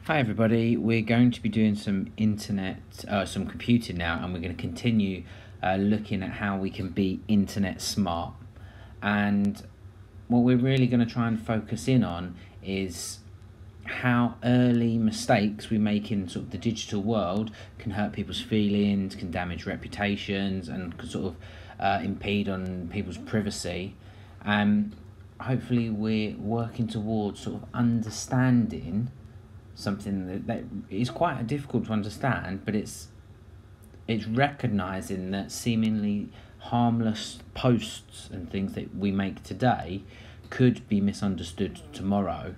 Hi everybody, we're going to be doing some some computing now, and we're going to continue looking at how we can be internet smart. And what we're really going to try and focus in on is how early mistakes we make in sort of the digital world can hurt people's feelings, can damage reputations, and can sort of impede on people's privacy. Hopefully we're working towards sort of understanding something that is quite difficult to understand, but it's recognizing that seemingly harmless posts and things that we make today could be misunderstood tomorrow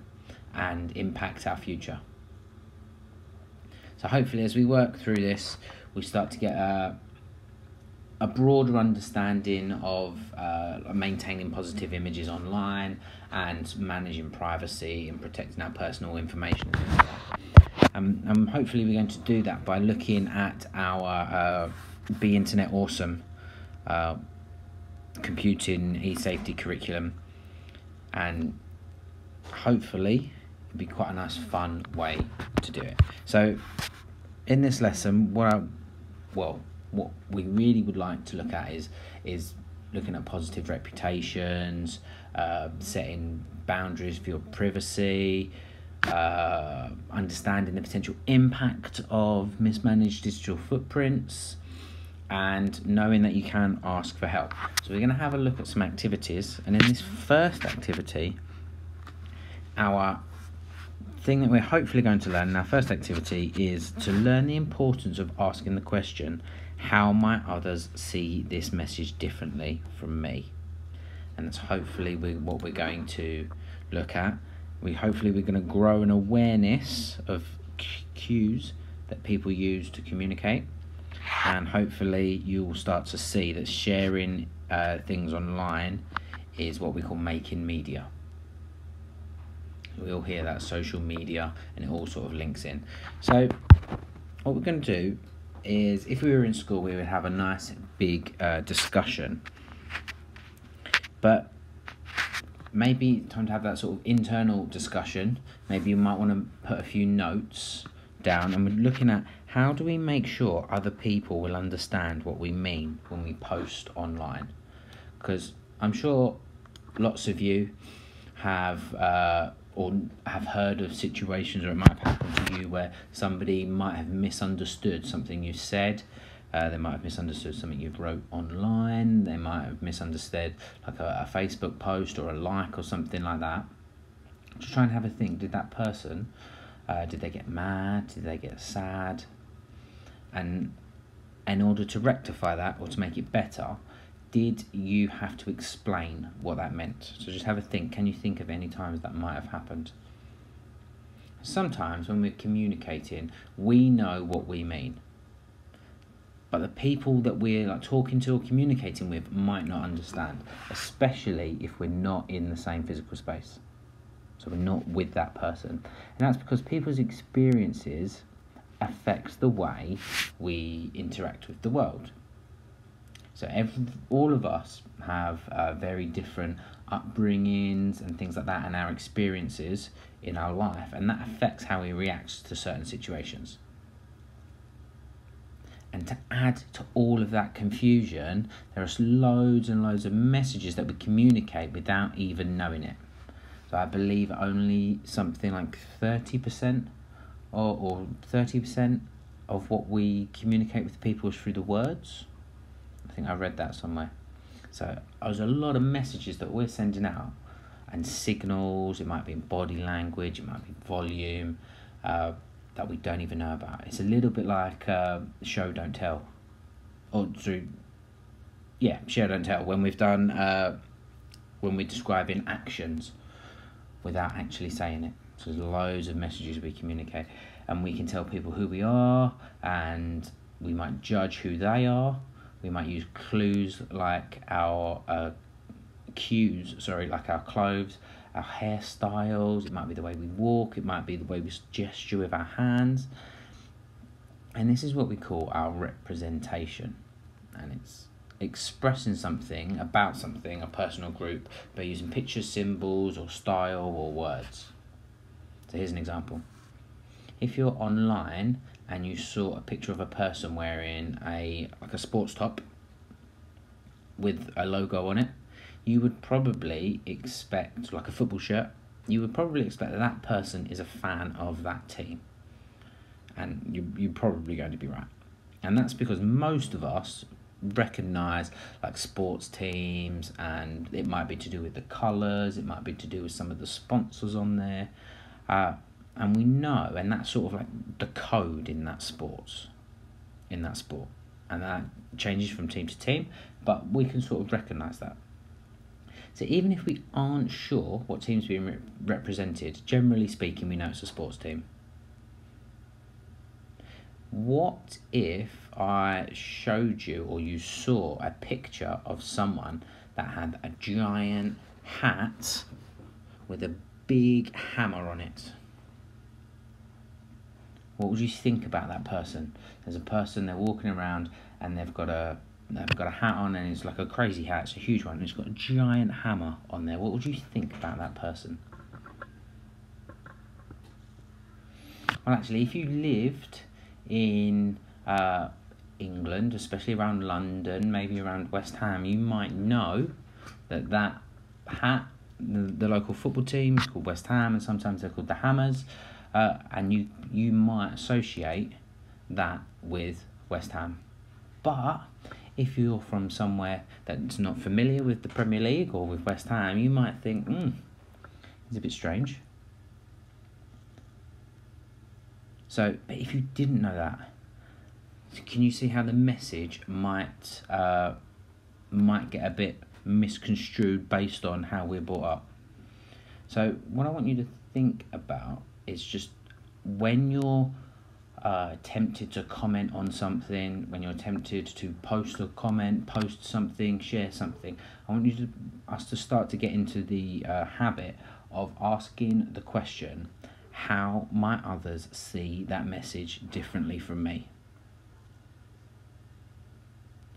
and impact our future. So hopefully as we work through this, we start to get a broader understanding of maintaining positive images online and managing privacy and protecting our personal information and things like that. And hopefully we're going to do that by looking at our Be Internet Awesome computing e-safety curriculum, and hopefully it'll be quite a nice fun way to do it. So in this lesson, what we really would like to look at is looking at positive reputations, setting boundaries for your privacy, understanding the potential impact of mismanaged digital footprints, and knowing that you can ask for help. So we're going to have a look at some activities, and in this first activity, our thing that we're hopefully going to learn in our first activity is to learn the importance of asking the question, how might others see this message differently from me? And that's hopefully what we're going to look at. We're going to grow an awareness of cues that people use to communicate, and hopefully you will start to see that sharing things online is what we call making media. We all hear that, social media, and it all sort of links in. So what we're going to do is, if we were in school, we would have a nice big discussion, but maybe time to have that sort of internal discussion. Maybe you might want to put a few notes down, and we're looking at how do we make sure other people will understand what we mean when we post online, because I'm sure lots of you have or have heard of situations, or it might have happened to you, where somebody might have misunderstood something you said. They might have misunderstood something you wrote online. They might have misunderstood like a Facebook post or a like or something like that. Just try and have a think. Did that person, did they get mad? Did they get sad? And in order to rectify that or to make it better, did you have to explain what that meant? So just have a think. Can you think of any times that might have happened? Sometimes when we're communicating, we know what we mean, but the people that we're talking to or communicating with might not understand, especially if we're not in the same physical space. So we're not with that person. And that's because people's experiences affects the way we interact with the world. So all of us have very different upbringings and things like that, and our experiences in our life, and that affects how we react to certain situations. And to add to all of that confusion, there are loads and loads of messages that we communicate without even knowing it. So I believe only something like 30% or 30% of what we communicate with people is through the words. I think I read that somewhere. So there's a lot of messages that we're sending out, and signals. It might be in body language, it might be volume, that we don't even know about. It's a little bit like show don't tell, or show don't tell. When we've done when we're describing actions without actually saying it. So there's loads of messages we communicate, and we can tell people who we are, and we might judge who they are. We might use clues like our like our clothes, our hairstyles. It might be the way we walk. It might be the way we gesture with our hands. And this is what we call our representation. And it's expressing something about something, a person or group, by using pictures, symbols, or style, or words. So here's an example. if you're online and you saw a picture of a person wearing a sports top with a logo on it, you would probably expect, like a football shirt, you would probably expect that person is a fan of that team. And you're probably going to be right. And that's because most of us recognise like sports teams, and it might be to do with the colours, it might be to do with some of the sponsors on there. And we know, and that's sort of like the code in that sport. And that changes from team to team, but we can sort of recognise that. So even if we aren't sure what team's being represented, generally speaking, we know it's a sports team. What if I showed you, or you saw a picture of someone that had a giant hat with a big hammer on it? What would you think about that person? There's a person, they're walking around and they've got a hat on, and it's like a crazy hat, it's a huge one, and it's got a giant hammer on there. What would you think about that person? Well, actually, if you lived in England, especially around London, maybe around West Ham, you might know that hat, the local football team is called West Ham, and sometimes they're called the Hammers, and you might associate that with West Ham. But if you're from somewhere that's not familiar with the Premier League or with West Ham, you might think, it's a bit strange. So, but if you didn't know that, can you see how the message might get a bit misconstrued based on how we're brought up? So what I want you to think about is just when you're tempted to comment on something, when you're tempted to post a comment, post something, share something, I want us to start to get into the habit of asking the question, how might others see that message differently from me?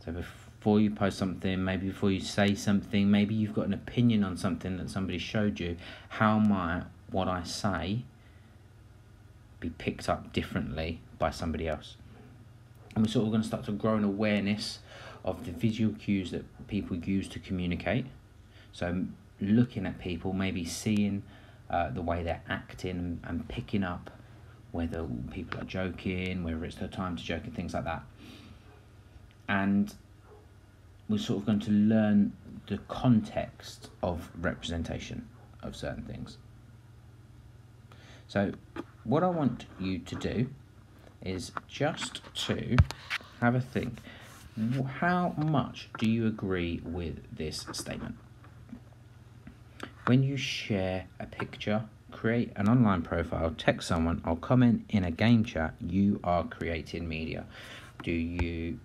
So before you post something, maybe before you say something, maybe you've got an opinion on something that somebody showed you, how might what I say be picked up differently by somebody else? And we're sort of going to start to grow an awareness of the visual cues that people use to communicate. So looking at people, maybe seeing the way they're acting and picking up whether people are joking, whether it's their time to joke and things like that. And we're sort of going to learn the context of representation of certain things. So what I want you to do is just to have a think. How much do you agree with this statement? When you share a picture, create an online profile, text someone, or comment in a game chat, you are creating media. Do you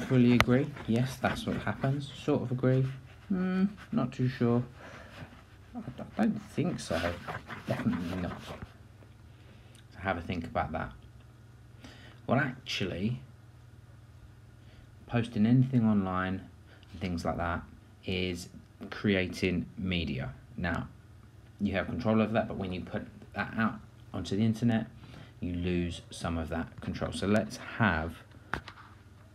fully agree? Yes, that's what happens. Sort of agree? Not too sure. I don't think so. Definitely not. So have a think about that. Well, actually, posting anything online and things like that is creating media. Now, you have control over that, but when you put that out onto the internet, you lose some of that control. So let's have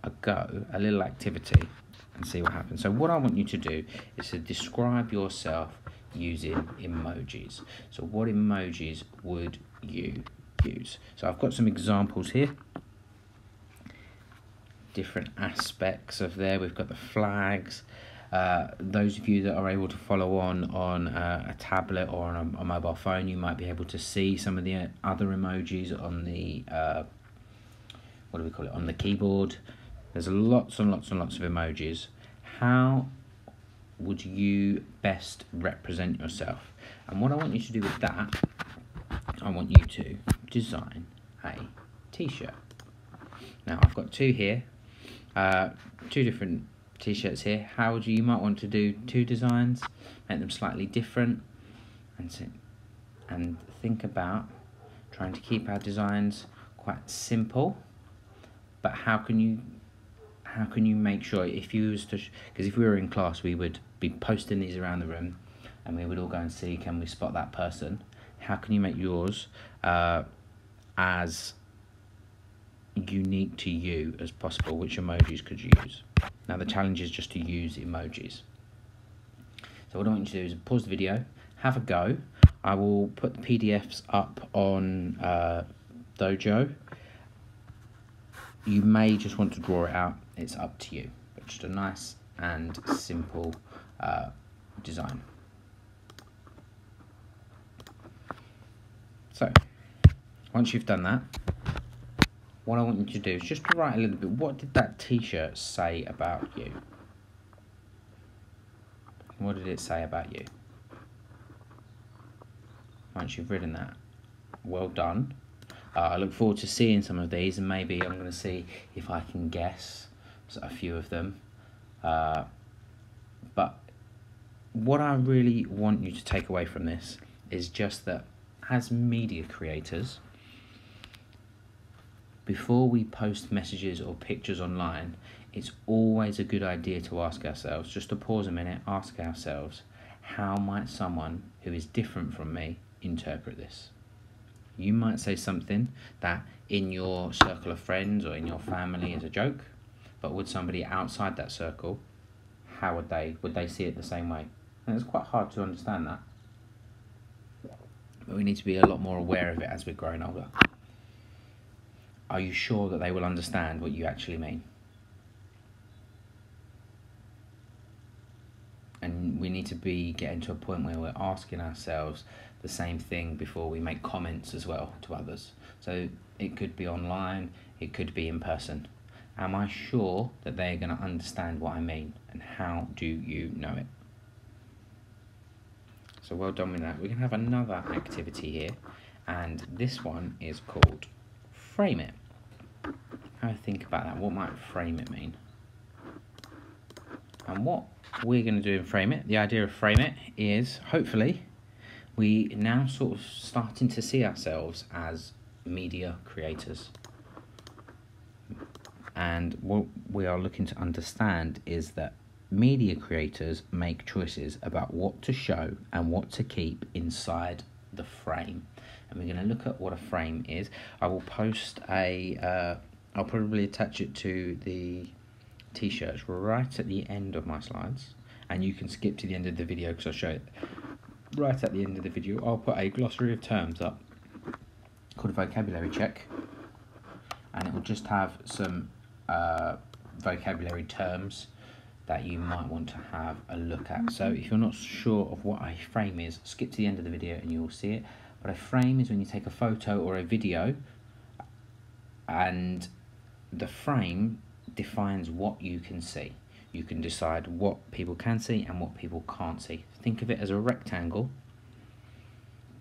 a little activity and see what happens. So what I want you to do is to describe yourself using emojis. So what emojis would you use? So I've got some examples here. Different aspects of there. We've got the flags. Those of you that are able to follow on a tablet or on a mobile phone, you might be able to see some of the other emojis on the on the keyboard. There's lots and lots and lots of emojis. How would you best represent yourself? And what I want you to do with that, I want you to design a t-shirt. Now I've got two here, two different t-shirts here. How would you might want to do two designs, make them slightly different, and think about trying to keep our designs quite simple. But how can you make sure, if you was to, because if we were in class, we would be posting these around the room, and we would all go and see, can we spot that person? How can you make yours as unique to you as possible. Which emojis could you use? Now the challenge is just to use emojis. So what I want you to do is pause the video, have a go. I will put the PDFs up on Dojo. You may just want to draw it out, it's up to you. But just a nice and simple design. So, once you've done that, what I want you to do is just to write a little bit, what did that t-shirt say about you? What did it say about you? Once you've written that, well done. I look forward to seeing some of these, and maybe I'm going to see if I can guess a few of them. But what I really want you to take away from this is just that as media creators, before we post messages or pictures online, it's always a good idea to ask ourselves, just to pause a minute, ask ourselves, how might someone who is different from me interpret this? You might say something that in your circle of friends or in your family is a joke, but would somebody outside that circle, how would they see it the same way? And it's quite hard to understand that. But we need to be a lot more aware of it as we're growing older. Are you sure that they will understand what you actually mean? And we need to be getting to a point where we're asking ourselves the same thing before we make comments as well to others. So it could be online, it could be in person. Am I sure that they're going to understand what I mean? And how do you know it? So well done with that. We're going to have another activity here, and this one is called Frame It. Have a think about that. What might frame it mean? And what we're going to do in Frame It, the idea of Frame It is, hopefully, we now sort of starting to see ourselves as media creators. And what we are looking to understand is that media creators make choices about what to show and what to keep inside the frame. And we're going to look at what a frame is. I will post I'll probably attach it to the t-shirts right at the end of my slides, and you can skip to the end of the video because I'll show it right at the end of the video. I'll put a glossary of terms up called a vocabulary check, and it will just have some vocabulary terms that you might want to have a look at. So if you're not sure of what a frame is, skip to the end of the video and you'll see it. But a frame is when you take a photo or a video, and the frame defines what you can see. You can decide what people can see and what people can't see. Think of it as a rectangle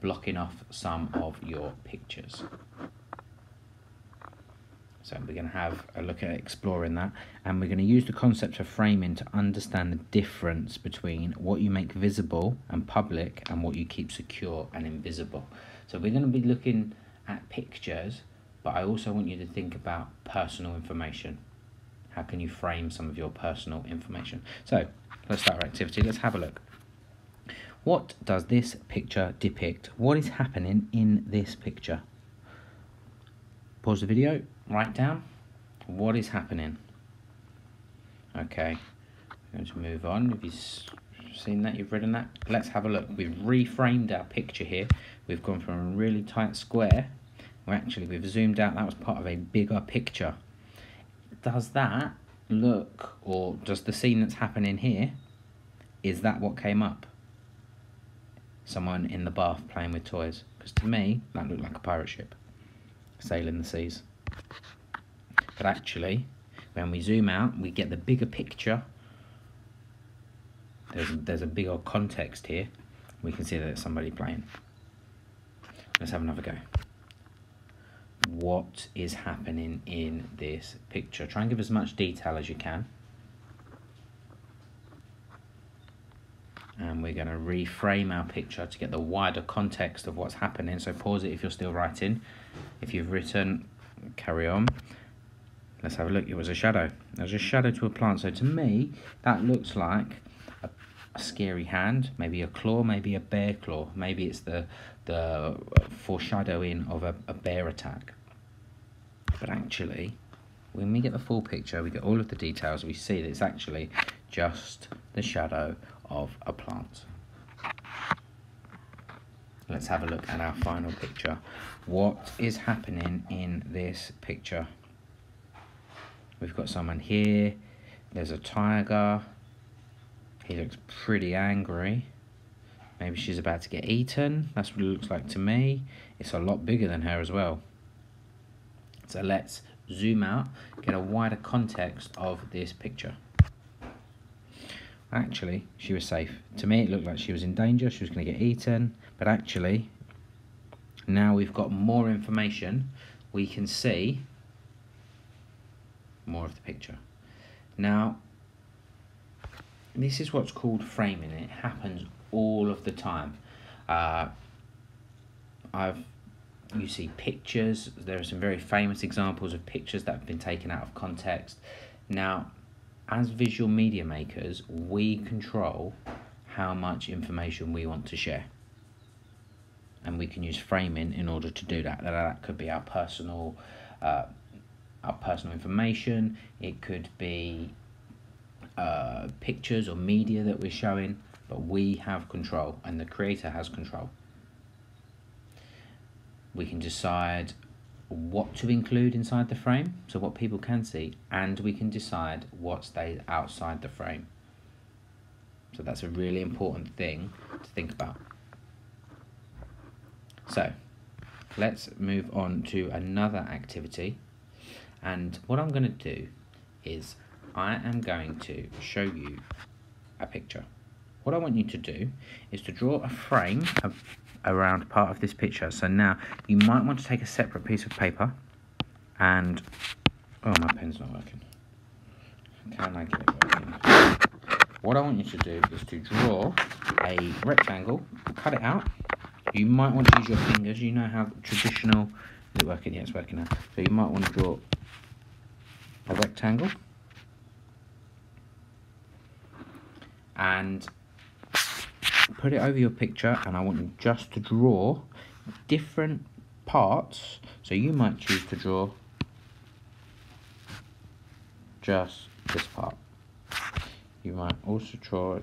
blocking off some of your pictures. So we're going to have a look at exploring that, and we're going to use the concept of framing to understand the difference between what you make visible and public and what you keep secure and invisible. So we're going to be looking at pictures, but I also want you to think about personal information. How can you frame some of your personal information? So let's start our activity. Let's have a look. What does this picture depict? What is happening in this picture? Pause the video, write down what is happening. Okay, I'm going to move on. Have you seen that? You've written that? Let's have a look. We've reframed our picture here. We've gone from a really tight square where actually we've zoomed out. That was part of a bigger picture. Does that look, or does the scene that's happening here, is that what came up? Someone in the bath playing with toys? Because to me, that looked like a pirate ship sailing the seas. But actually, when we zoom out, we get the bigger picture. There's a bigger context here. We can see that it's somebody playing. Let's have another go. What is happening in this picture? Try and give as much detail as you can. And we're going to reframe our picture to get the wider context of what's happening. So pause it if you're still writing. If you've written, carry on. Let's have a look. It was a shadow. There's a shadow to a plant. So to me, that looks like a a scary hand, maybe a claw, maybe a bear claw, maybe it's the foreshadowing of a bear attack. But actually, when we get the full picture, we get all of the details, we see that it's actually just the shadow of a plant. Let's have a look at our final picture. What is happening in this picture? We've got someone here, there's a tiger, he looks pretty angry. Maybe she's about to get eaten, that's what it looks like to me. It's a lot bigger than her as well. So let's zoom out, get a wider context of this picture. Actually, she was safe. To me, it looked like she was in danger, she was going to get eaten, but actually, now we've got more information, we can see more of the picture. Now, this is what's called framing. It happens all of the time. You see pictures, there are some very famous examples of pictures that have been taken out of context. Now, as visual media makers, we control how much information we want to share. And we can use framing in order to do that. That could be our personal information, it could be pictures or media that we're showing, but we have control and the creator has control. We can decide what to include inside the frame, so what people can see, and we can decide what stays outside the frame. So that's a really important thing to think about. So let's move on to another activity, and what I'm going to do is I am going to show you a picture. What I want you to do is to draw a frame around part of this picture. So now you might want to take a separate piece of paper and, oh, my pen's not working. Can I get it working? What I want you to do is to draw a rectangle, cut it out. You might want to use your fingers. You know how traditional, is it working? Yeah, it's working now. So you might want to draw a rectangle and put it over your picture, and I want you just to draw different parts. So you might choose to draw just this part. You might also try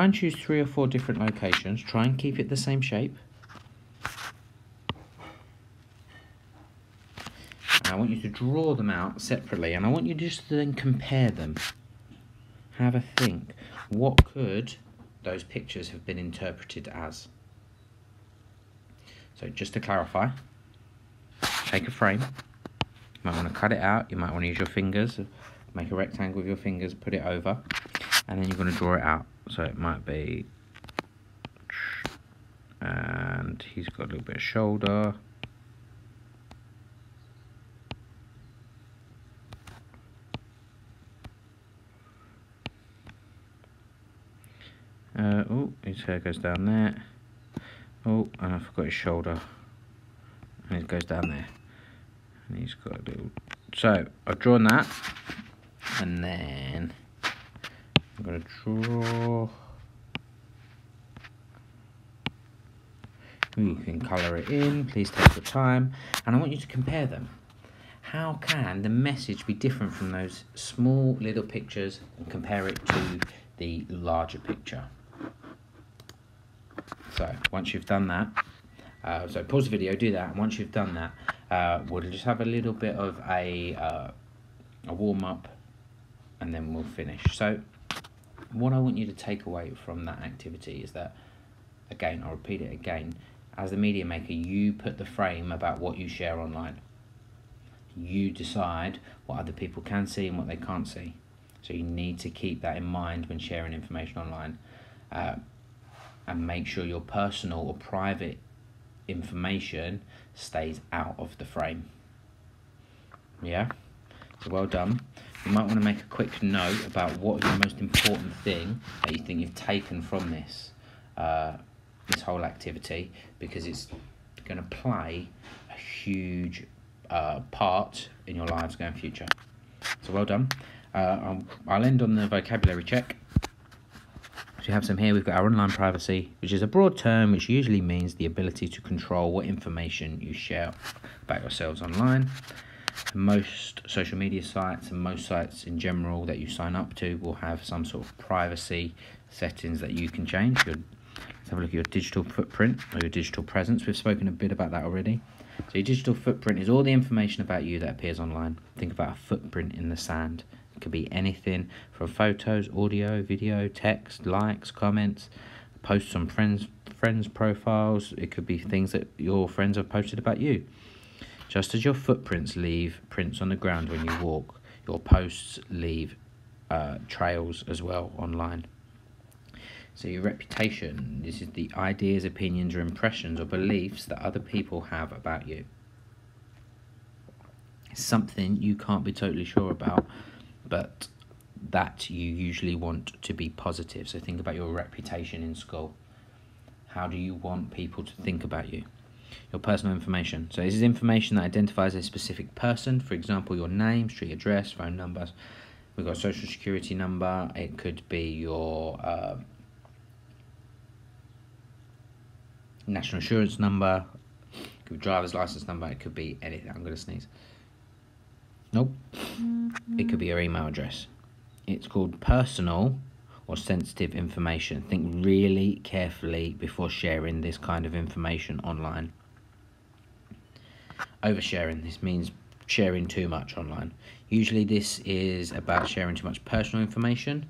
and choose 3 or 4 different locations. Try and keep it the same shape. And I want you to draw them out separately, and I want you just to then compare them. Have a think. What could those pictures have been interpreted as? So just to clarify, take a frame. You might want to cut it out. You might want to use your fingers. Make a rectangle with your fingers, put it over, and then you're going to draw it out. So it might be, and he's got a little bit of shoulder. Oh, his hair goes down there. Oh, and I forgot his shoulder. And it goes down there. And he's got a little... So, I've drawn that. And then I'm going to draw... You can colour it in, please take your time. And I want you to compare them. How can the message be different from those small little pictures and compare it to the larger picture? So once you've done that, so pause the video, do that, and once you've done that, we'll just have a little bit of a warm-up, and then we'll finish. So what I want you to take away from that activity is that, again, I'll repeat it again, as the media maker, you put the frame about what you share online. You decide what other people can see and what they can't see. So you need to keep that in mind when sharing information online, and make sure your personal or private information stays out of the frame. Yeah? So well done. You might want to make a quick note about what is the most important thing that you think you've taken from this this whole activity, because it's going to play a huge part in your lives going future. So well done. I'll end on the vocabulary check. we have some here. We've got our online privacy, which is a broad term which usually means the ability to control what information you share about yourselves online. Most social media sites and most sites in general that you sign up to will have some sort of privacy settings that you can change. Let's have a look at your digital footprint or your digital presence. We've spoken a bit about that already. So your digital footprint is all the information about you that appears online. Think about a footprint in the sand. It could be anything from photos, audio, video, text, likes, comments, posts on friends' profiles. It could be things that your friends have posted about you. Just as your footprints leave prints on the ground when you walk, your posts leave trails as well online. So your reputation, this is the ideas, opinions, or impressions or beliefs that other people have about you. It's something you can't be totally sure about, but that you usually want to be positive. So think about your reputation in school. How do you want people to think about you? Your personal information. So this is information that identifies a specific person. For example, your name, street address, phone numbers. We've got a social security number. It could be your national insurance number. It could be driver's license number. It could be anything. I'm going to sneeze. Nope. It could be your email address. It's called personal or sensitive information. Think really carefully before sharing this kind of information online. Oversharing, this means sharing too much online. Usually this is about sharing too much personal information,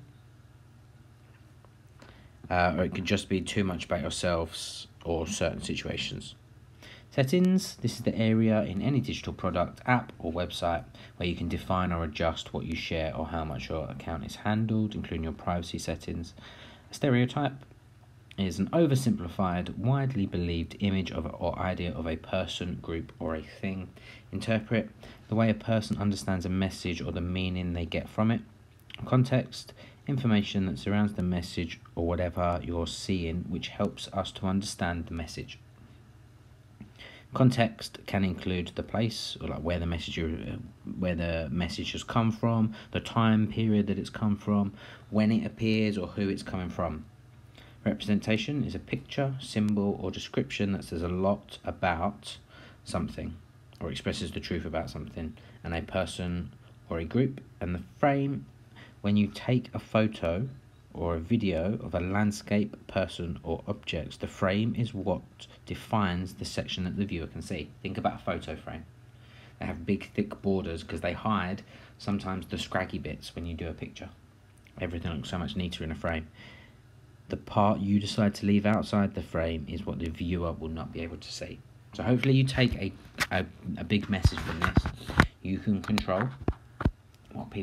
or it could just be too much about yourselves or certain situations. Settings, this is the area in any digital product, app or website where you can define or adjust what you share or how much your account is handled, including your privacy settings. A stereotype is an oversimplified, widely believed image of or idea of a person, group, or a thing. Interpret, the way a person understands a message or the meaning they get from it. Context, information that surrounds the message or whatever you're seeing, which helps us to understand the message. Context can include the place, or like where the message has come from, the time period that it's come from, when it appears, or who it's coming from. Representation is a picture, symbol, or description that says a lot about something or expresses the truth about something and a person or a group. And the frame, when you take a photo or a video of a landscape, person, or objects, the frame is what defines the section that the viewer can see. Think about a photo frame. They have big, thick borders because they hide sometimes the scraggy bits when you do a picture. Everything looks so much neater in a frame. The part you decide to leave outside the frame is what the viewer will not be able to see. So hopefully you take a big message from this. You can control what people